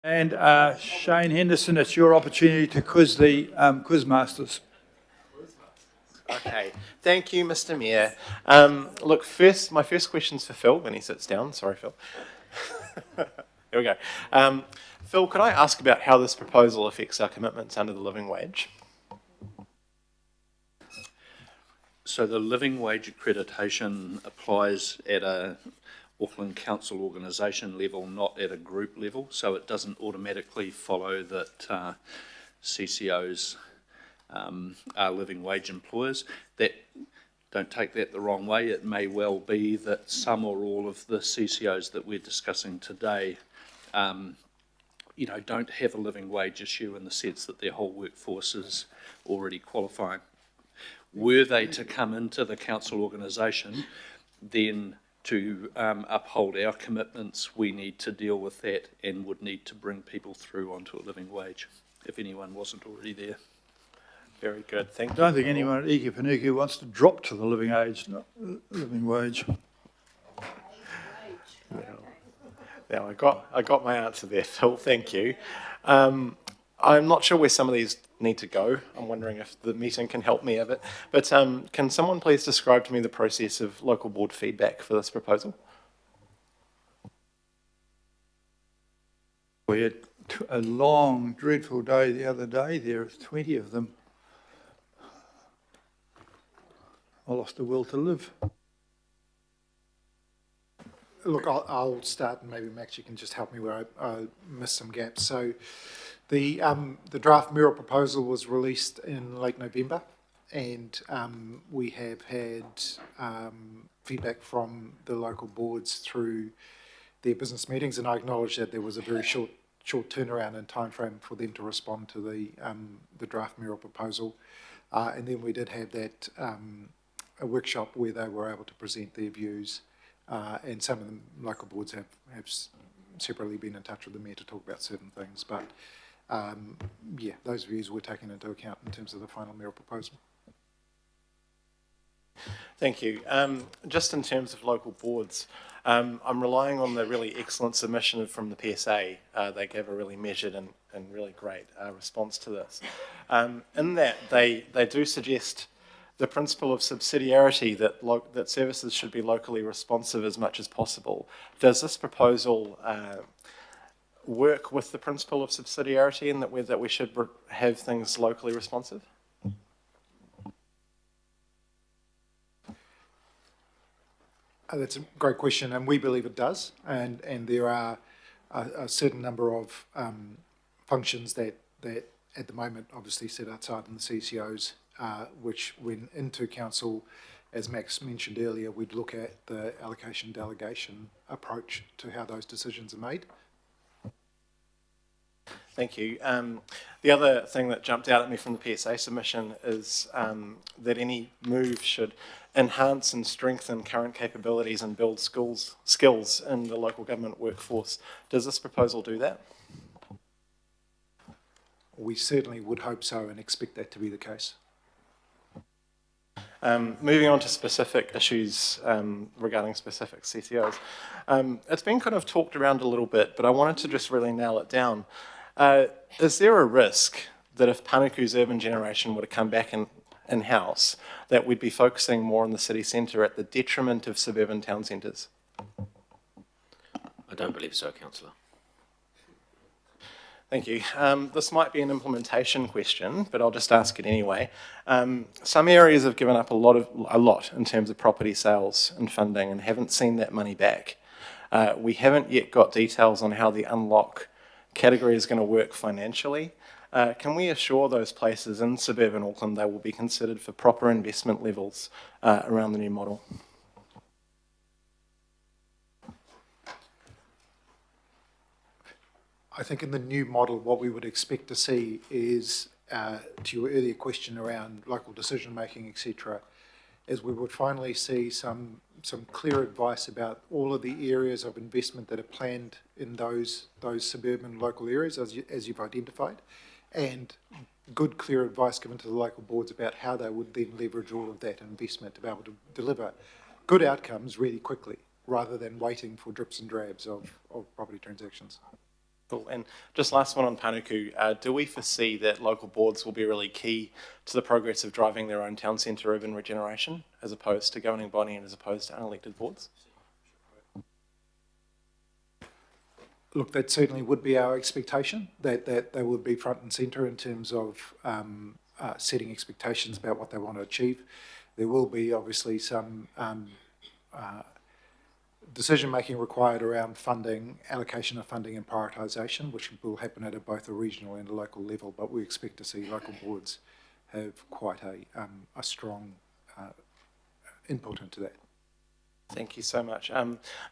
And Shane Henderson, it's your opportunity to quiz the quiz masters. Okay, thank you, Mr. Mayor. Look, my first question's for Phil when he sits down. Sorry, Phil. There we go. Phil, could I ask about how this proposal affects our commitments under the living wage? So the living wage accreditation applies at a Auckland Council organisation level, not at a group level, so it doesn't automatically follow that CCOs are living wage employers. That, don't take that the wrong way, it may well be that some or all of the CCOs that we're discussing today don't have a living wage issue in the sense that their whole workforce is already qualifying. Were they to come into the council organisation, then to uphold our commitments, we need to deal with that and would need to bring people through onto a living wage, if anyone wasn't already there. Very good, thank you. I don't think anyone at Ike Panuku wants to drop to the living wage. Now I got my answer there, Phil, thank you. I'm not sure where some of these need to go. I'm wondering if the meeting can help me a bit. But can someone please describe to me the process of local board feedback for this proposal? We had a long, dreadful day the other day. There were 20 of them. I lost the will to live. Look, I'll start, and maybe Max, you can just help me where I missed some gaps. So the draft mural proposal was released in late November, and we have had feedback from the local boards through their business meetings, and I acknowledge that there was a very short turnaround in time frame for them to respond to the draft mural proposal, and then we did have that a workshop where they were able to present their views, and some of the local boards have separately been in touch with the Mayor to talk about certain things, but yeah, those views were taken into account in terms of the final mural proposal. Thank you. Just in terms of local boards, I'm relying on the really excellent submission from the PSA. They gave a really measured and really great response to this. In that, they do suggest the principle of subsidiarity, that services should be locally responsive as much as possible. Does this proposal work with the principle of subsidiarity in that we should have things locally responsive? That's a great question, and we believe it does. And there are a certain number of functions that at the moment obviously sit outside in the CCOs, which when into council, as Max mentioned earlier, we'd look at the allocation delegation approach to how those decisions are made. Thank you. The other thing that jumped out at me from the PSA submission is that any move should enhance and strengthen current capabilities and build skills in the local government workforce. Does this proposal do that? We certainly would hope so and expect that to be the case. Moving on to specific issues regarding specific CCOs. It's been kind of talked around a little bit, but I wanted to just really nail it down. Is there a risk that if Panuku's urban generation were to come back in-house, that we'd be focusing more on the city centre at the detriment of suburban town centres? I don't believe so, Councillor. Thank you. This might be an implementation question, but I'll just ask it anyway. Some areas have given up a lot in terms of property sales and funding and haven't seen that money back. We haven't yet got details on how the unlock category is going to work financially. Can we assure those places in suburban Auckland they will be considered for proper investment levels around the new model? I think in the new model, what we would expect to see is, to your earlier question around local decision-making, etc., is we would finally see some clear advice about all of the areas of investment that are planned in those suburban local areas, as you've identified, and good, clear advice given to the local boards about how they would then leverage all of that investment to be able to deliver good outcomes really quickly, rather than waiting for drips and drabs of property transactions. Cool. And just last one on Panuku, do we foresee that local boards will be really key to the progress of driving their own town centre urban regeneration as opposed to governing body and as opposed to unelected boards? Look, that certainly would be our expectation, that they would be front and centre in terms of setting expectations about what they want to achieve. There will be obviously some decision-making required around funding, allocation of funding and prioritisation, which will happen at both a regional and a local level, but we expect to see local boards have quite a strong input into that. Thank you so much.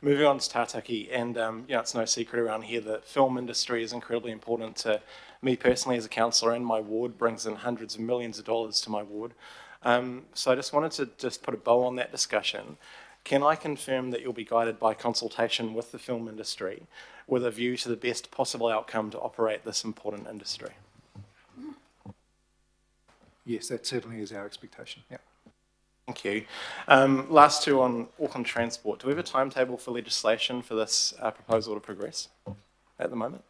Moving on to Tātaki, and it's no secret around here that film industry is incredibly important to me personally as a councillor, and my ward brings in hundreds of millions of dollars to my ward. So I just wanted to just put a bow on that discussion. Can I confirm that you'll be guided by consultation with the film industry with a view to the best possible outcome to operate this important industry? Yes, that certainly is our expectation, yeah. Thank you. Last two on Auckland Transport. Do we have a timetable for legislation for this proposal to progress at the moment?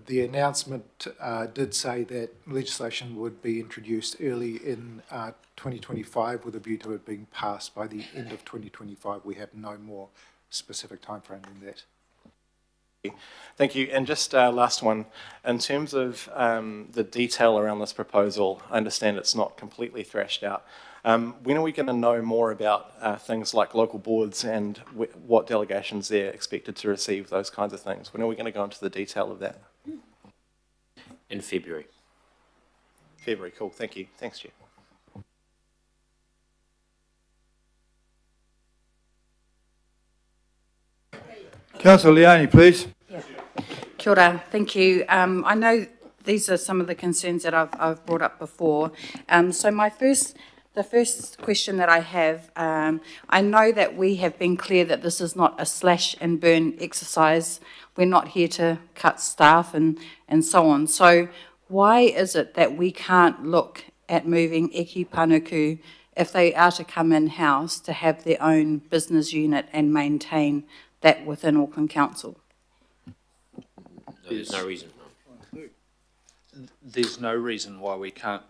The announcement did say that legislation would be introduced early in 2025 with a view to it being passed by the end of 2025. We have no more specific timeframe than that. Thank you. And just last one, in terms of the detail around this proposal, I understand it's not completely thrashed out. When are we going to know more about things like local boards and what delegations they're expected to receive, those kinds of things? When are we going to go into the detail of that? In February. February, cool. Thank you. Thanks, Jeff. Councillor Leone, please. Yeah. Kia ora, thank you. I know these are some of the concerns that I've brought up before. So the first question that I have, I know that we have been clear that this is not a slash and burn exercise. We're not here to cut staff and so on. So why is it that we can't look at moving Eki Panuku, if they are to come in-house, to have their own business unit and maintain that within Auckland Council? No, there's no reason. There's no reason why we can't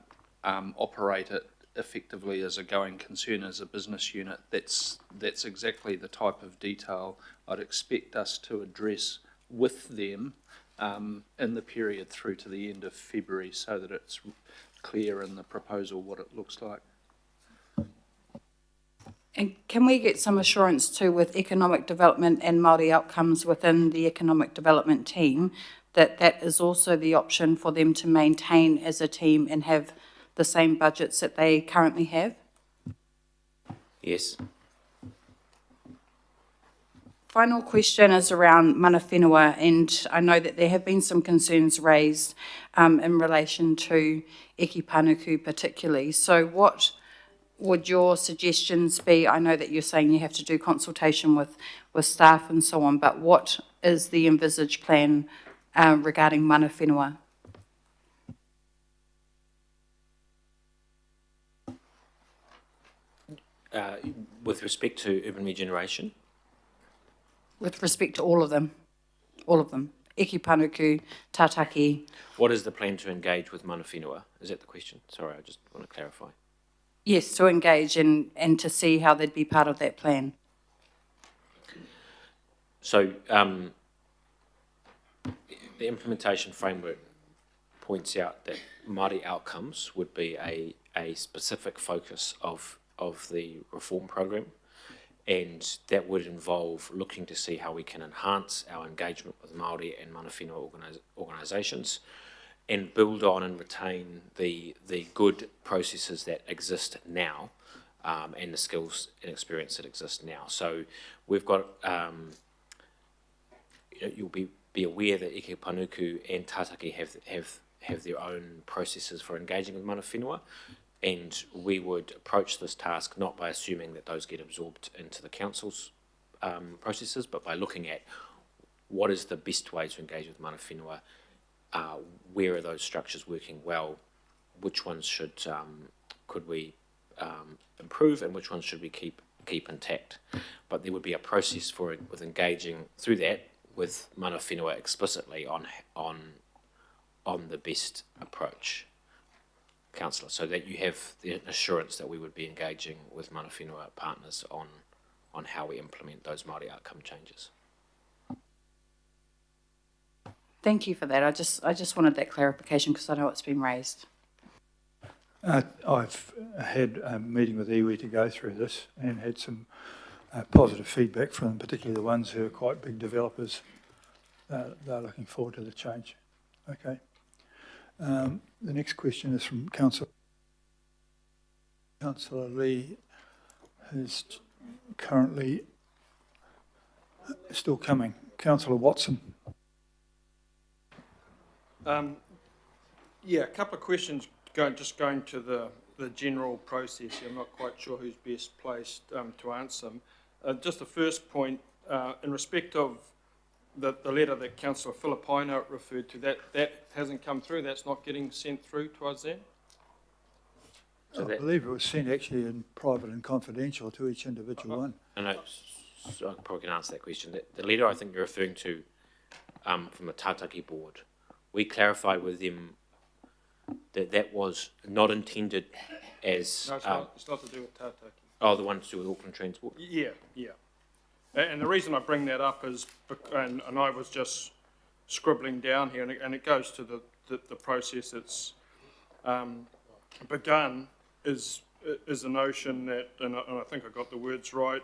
operate it effectively as a going concern, as a business unit. That's exactly the type of detail I'd expect us to address with them in the period through to the end of February, so that it's clear in the proposal what it looks like. And can we get some assurance too with economic development and Māori outcomes within the economic development team that that is also the option for them to maintain as a team and have the same budgets that they currently have? Yes. Final question is around mana whenua, and I know that there have been some concerns raised in relation to Eki Panuku particularly. So what would your suggestions be? I know that you're saying you have to do consultation with staff and so on, but what is the envisaged plan regarding mana whenua? With respect to urban regeneration? With respect to all of them. Eki Panuku, Tātaki. What is the plan to engage with mana whenua? Is that the question? Sorry, I just want to clarify. Yes, to engage and to see how they'd be part of that plan. So the implementation framework points out that Māori outcomes would be a specific focus of the reform program, and that would involve looking to see how we can enhance our engagement with Māori and mana whenua organisations and build on and retain the good processes that exist now and the skills and experience that exist now. So we've got, you'll be aware that Eki Panuku and Tātaki have their own processes for engaging with mana whenua, and we would approach this task not by assuming that those get absorbed into the council's processes, but by looking at what is the best way to engage with mana whenua, where are those structures working well, which ones could we improve, and which ones should we keep intact. But there would be a process with engaging through that mana whenua explicitly on the best approach, councillor, so that you have the assurance that we would be engaging with mana whenua partners on how we implement those Māori outcome changes. Thank you for that. I just wanted that clarification because I know it's been raised. I've had a meeting with iwi to go through this and had some positive feedback from them, particularly the ones who are quite big developers. They're looking forward to the change. Okay. The next question is from Councillor Lee, who's currently still coming. Councillor Watson. Yeah, a couple of questions going to the general process here. I'm not quite sure who's best placed to answer them. Just the first point, in respect of the letter that Councillor Filipaina referred to, that hasn't come through, that's not getting sent through to us then? So I believe it was sent actually in private and confidential to each individual one. And so I probably can answer that question. The letter I think you're referring to from the Tātaki board, we clarified with them that was not intended as... No, it's not to do with Tātaki. Oh, the one to do with Auckland Transport? Yeah. And the reason I bring that up is, and I was just scribbling down here, and it goes to the process that's begun, is the notion that, and I think I got the words right,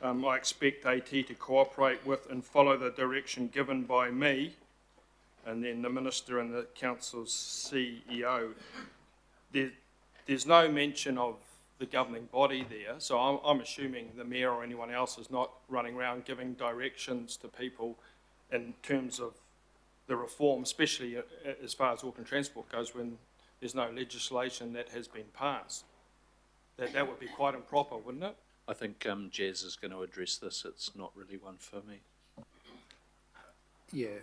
I expect AT to cooperate with and follow the direction given by me, and then the Minister and the Council's CEO. There's no mention of the governing body there, so I'm assuming the Mayor or anyone else is not running around giving directions to people in terms of the reform, especially as far as Auckland Transport goes, when there's no legislation that has been passed. That would be quite improper, wouldn't it? I think Jazz is going to address this. It's not really one for me. Yeah.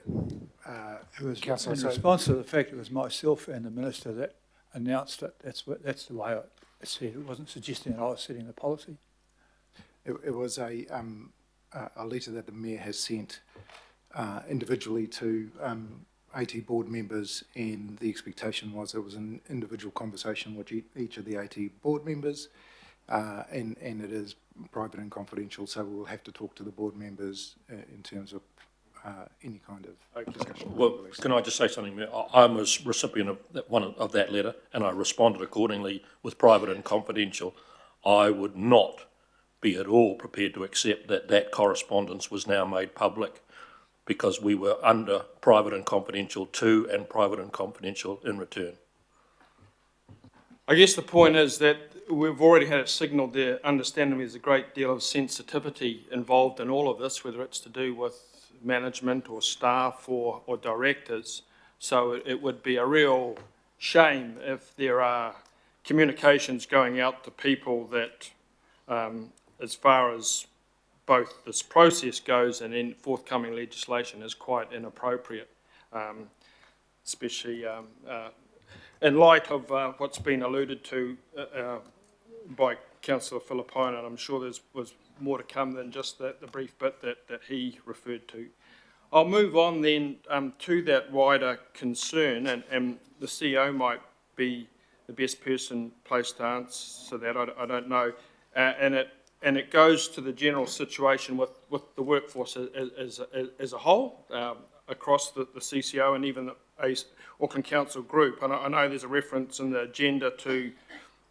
It was Councillor, in so- response to the fact it was myself and the Minister that announced it. That's the way I said. It wasn't suggesting that I was setting the policy. It was a letter that the Mayor has sent individually to AT board members, and the expectation was it was an individual conversation with each of the AT board members, and it is private and confidential, so we'll have to talk to the board members in terms of any kind of discussion. Well, can I just say something, Mayor? I was recipient of that letter, and I responded accordingly with private and confidential. I would not be at all prepared to accept that correspondence was now made public, because we were under private and confidential too, and private and confidential in return. I guess the point is that we've already had it signalled there, understanding there's a great deal of sensitivity involved in all of this, whether it's to do with management or staff or directors. So it would be a real shame if there are communications going out to people that, as far as both this process goes and in forthcoming legislation, is quite inappropriate, especially in light of what's been alluded to by Councillor Filipaina, and I'm sure was more to come than just the brief bit that he referred to. I'll move on then to that wider concern, and the CEO might be the best person placed to answer that, I don't know, and it goes to the general situation with the workforce as a whole, across the CCO and even the Auckland Council group. And I know there's a reference in the agenda to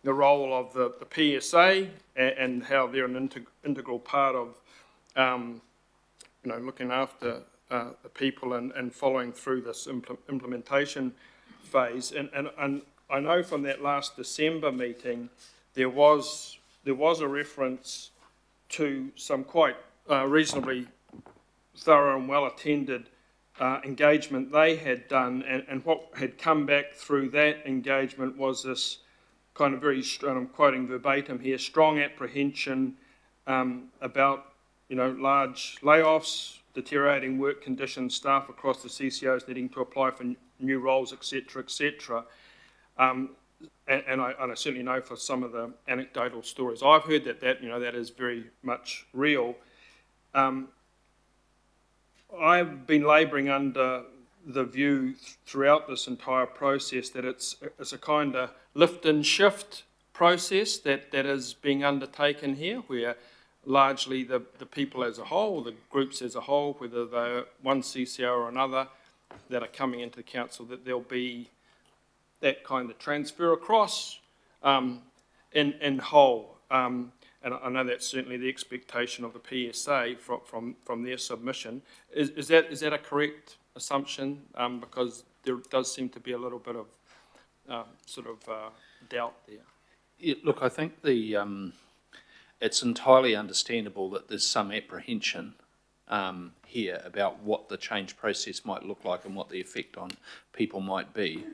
the role of the PSA and how they're an integral part of looking after the people and following through this implementation phase. And I know from that last December meeting there was a reference to some quite reasonably thorough and well attended engagement they had done, and what had come back through that engagement was this kind of very, and I'm quoting verbatim here, strong apprehension about large layoffs, deteriorating work conditions, staff across the CCOs needing to apply for new roles, etc., etc. And I certainly know for some of the anecdotal stories I've heard that is very much real. I've been labouring under the view throughout this entire process that it's a kind of lift and shift process that is being undertaken here, where largely the people as a whole, the groups as a whole, whether they're one CCO or another, that are coming into the council, that there'll be that kind of transfer across in whole. And I know that's certainly the expectation of the PSA from their submission. Is that a correct assumption? Because there does seem to be a little bit of doubt there. Yeah, look, I think it's entirely understandable that there's some apprehension here about what the change process might look like and what the effect on people might be.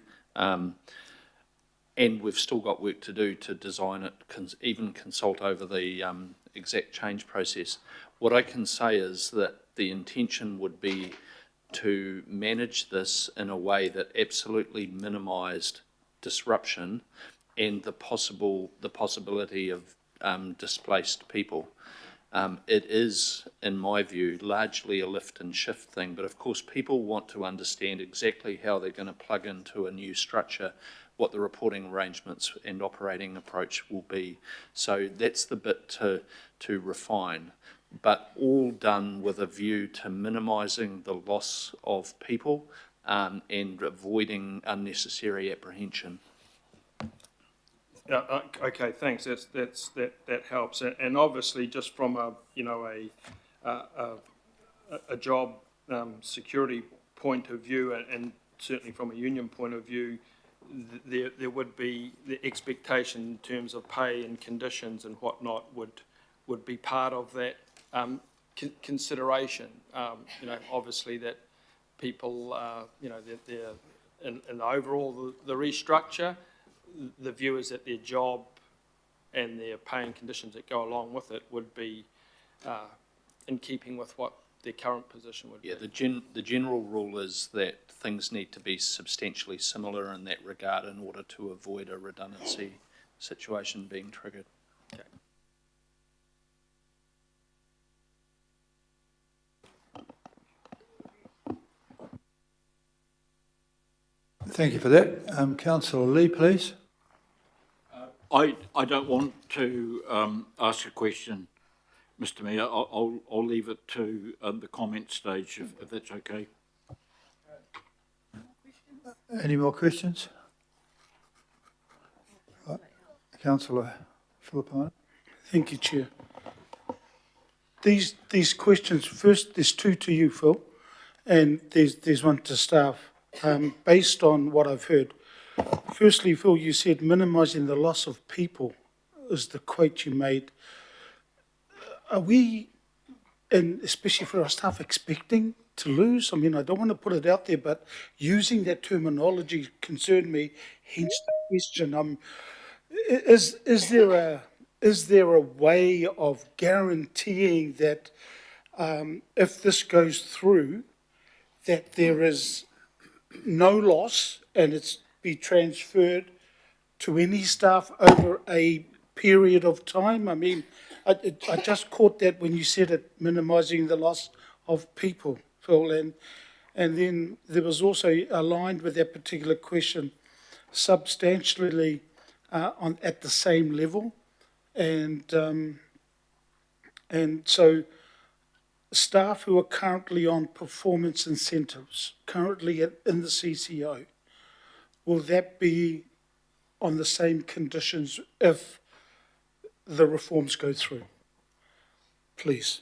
And we've still got work to do to design it, even consult over the exact change process. What I can say is that the intention would be to manage this in a way that absolutely minimised disruption and the possibility of displaced people. It is, in my view, largely a lift and shift thing, but of course people want to understand exactly how they're going to plug into a new structure, what the reporting arrangements and operating approach will be. So that's the bit to refine, but all done with a view to minimising the loss of people and avoiding unnecessary apprehension. Okay, thanks. That helps. And obviously, just from a job security point of view, and certainly from a union point of view, there would be the expectation in terms of pay and conditions and whatnot would be part of that consideration. Obviously that people, they're in the overall the restructure. The view is that their job and their pay and conditions that go along with it would be in keeping with what their current position would be. Yeah, the general rule is that things need to be substantially similar in that regard in order to avoid a redundancy situation being triggered. Okay. Thank you for that. Councillor Lee, please. I don't want to ask a question, Mr. Mayor. I'll leave it to the comment stage, if that's okay. Any more questions? Right. Councillor Philippine. Thank you, Chair. These questions, first, there's two to you, Phil, and there's one to staff. Based on what I've heard, firstly, Phil, you said minimising the loss of people is the quote you made. Are we, and especially for our staff, expecting to lose? I mean, I don't want to put it out there, but using that terminology concerned me, hence the question. Is there a way of guaranteeing that if this goes through, that there is no loss and it's be transferred to any staff over a period of time? I mean, I just caught that when you said it, minimising the loss of people, Phil, and then there was also aligned with that particular question, substantially at the same level, and so staff who are currently on performance incentives, currently in the CCO, will that be on the same conditions if the reforms go through? Please.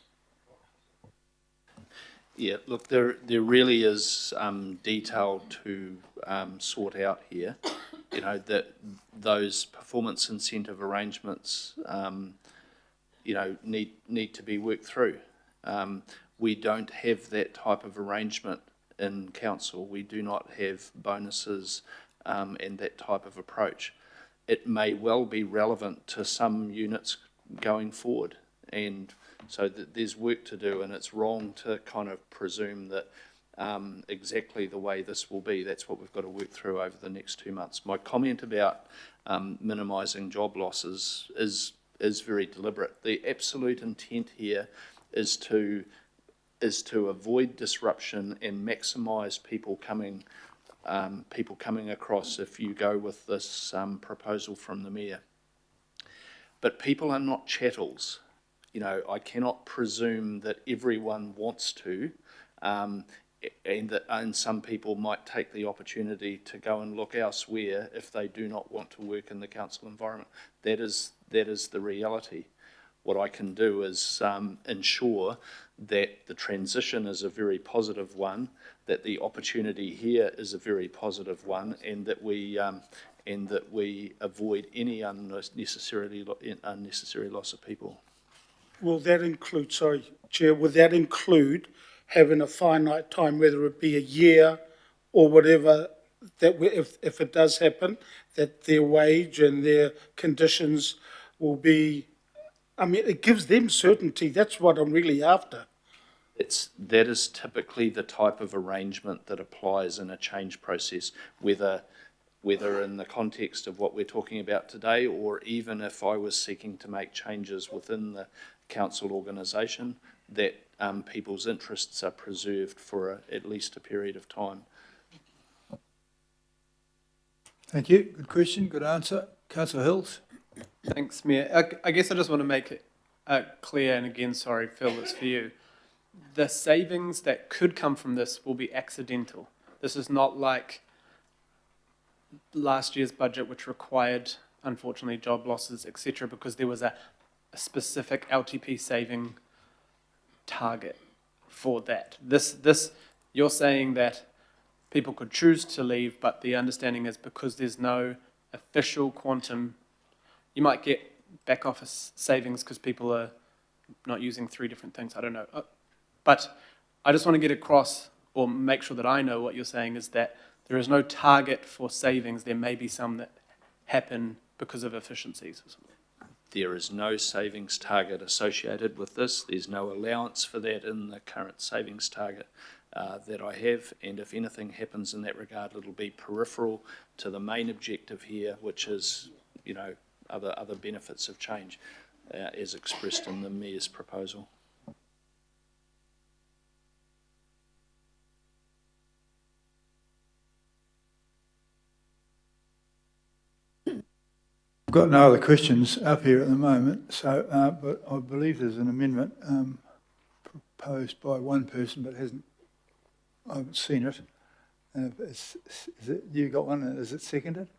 Yeah, look, there really is detail to sort out here. That those performance incentive arrangements, need to be worked through. We don't have that type of arrangement in council. We do not have bonuses and that type of approach. It may well be relevant to some units going forward, and so there's work to do, and it's wrong to kind of presume that exactly the way this will be. That's what we've got to work through over the next 2 months. My comment about minimising job losses is very deliberate. The absolute intent here is to is to avoid disruption and maximise people coming across if you go with this proposal from the Mayor. But people are not chattels. You know, I cannot presume that everyone wants to, and some people might take the opportunity to go and look elsewhere if they do not want to work in the council environment. That is the reality. What I can do is ensure that the transition is a very positive one, that the opportunity here is a very positive one, and that we avoid any unnecessary loss of people. Will that include, sorry, Chair, would that include having a finite time, whether it be a year or whatever, that if it does happen, that their wage and their conditions will be, I mean, it gives them certainty. That's what I'm really after. That is typically the type of arrangement that applies in a change process, whether in the context of what we're talking about today, or even if I was seeking to make changes within the council organisation, that people's interests are preserved for at least a period of time. Thank you. Good question, good answer. Councillor Hills? Thanks, Mayor. I guess I just want to make it clear, and again, sorry, Phil, it's for you. The savings that could come from this will be accidental. This is not like last year's budget, which required, unfortunately, job losses, etc., because there was a specific LTP saving target for that. This, you're saying that people could choose to leave, but the understanding is because there's no official quantum, you might get back office savings because people are not using 3 different things. I don't know. But I just want to get across, or make sure that I know what you're saying, is that there is no target for savings. There may be some that happen because of efficiencies or something. There is no savings target associated with this. There's no allowance for that in the current savings target that I have, and if anything happens in that regard, it'll be peripheral to the main objective here, which is, you know, other benefits of change as expressed in the Mayor's proposal. I've got no other questions up here at the moment, so but I believe there's an amendment proposed by one person, but I haven't seen it. Is it, you got one? Is it seconded?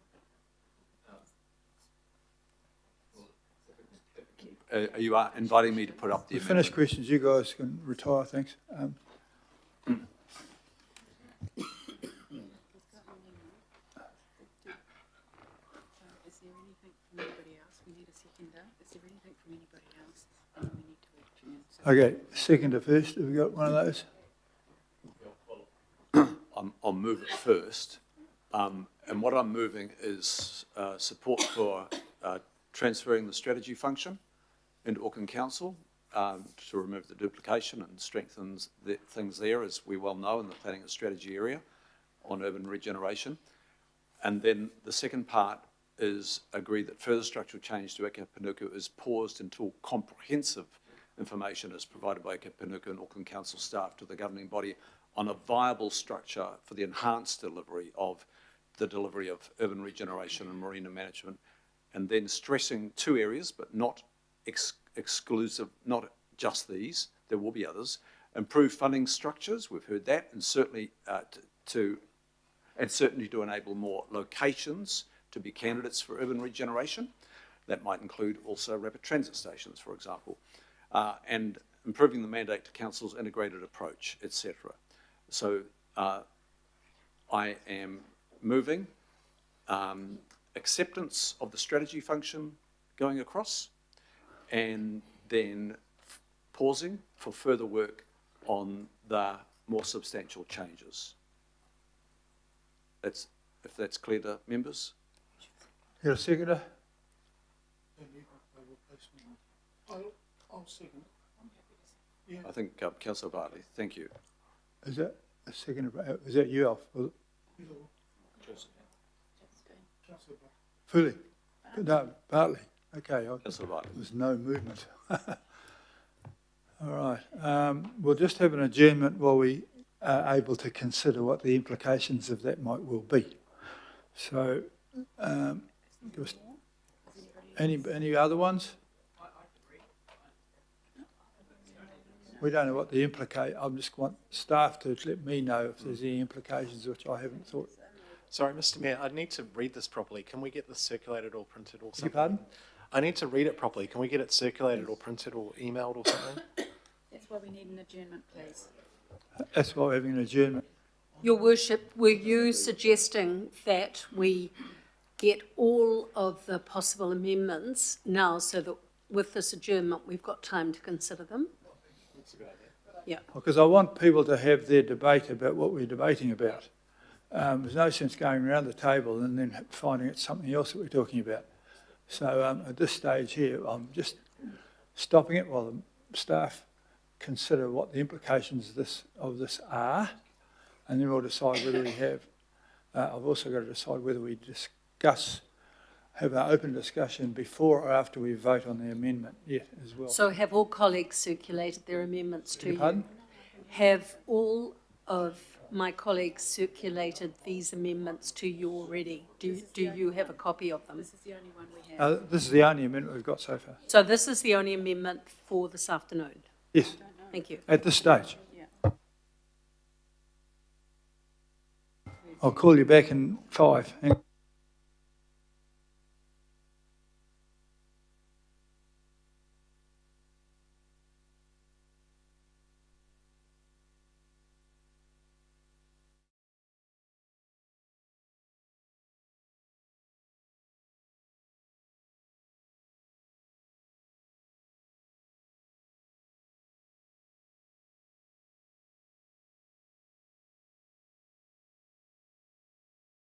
Are you inviting me to put up the We've amendment? finished questions. You guys can retire. Thanks. Okay, seconder first. Have we got one of those? I'll move it first. And what I'm moving is support for transferring the strategy function into Auckland Council to remove the duplication and strengthens things there, as we well know, in the planning and strategy area on urban regeneration. And then the second part is agree that further structural change to Eke Panuku is paused until comprehensive information is provided by Eke Panuku and Auckland Council staff to the governing body on a viable structure for the enhanced delivery of urban regeneration and marina management, and then stressing 2 areas, but not exclusive, not just these, there will be others. Improve funding structures, we've heard that, and certainly to enable more locations to be candidates for urban regeneration. That might include also rapid transit stations, for example, and improving the mandate to council's integrated approach, etc. So I am moving acceptance of the strategy function going across, and then pausing for further work on the more substantial changes. If that's clear to members. You got a seconder? I'll second it. I think Councillor Bartley, thank you. Is that a seconder? Is that you, Alf? Fully? No, Bartley. Okay. Councillor Bartley. There's no movement. All right. we'll just have an adjournment while we are able to consider what the implications of that might well be. So, just any other ones? We don't know what the I just want staff to let me know if there's any implications which I haven't thought. Sorry, Mr. Mayor, I need to read this properly. Can we get this circulated or printed or Beg your something? pardon? I need to read it properly. Can we get it circulated or printed or emailed or something? That's why we need an adjournment, please. That's why we're having an adjournment. Your Worship, were you suggesting that we get all of the possible amendments now so that with this adjournment, we've got time to consider them? Yeah. Because I want people to have their debate about what we're debating about. There's no sense going around the table and then finding it's something else that we're talking about. So at this stage here, I'm just stopping it while the staff consider what the implications of this are, and then we'll decide whether we have. I've also got to decide whether we have an open discussion before or after we vote on the amendment yet as well. So have all colleagues circulated their amendments to you? Pardon? Have all of my colleagues circulated these amendments to you already? Do you have a copy of them? This is the only one we have. This is the only amendment we've got so far. So this is the only amendment for this afternoon? Yes, Thank you. at this stage. Yeah. I'll call you back in 5. Hang on.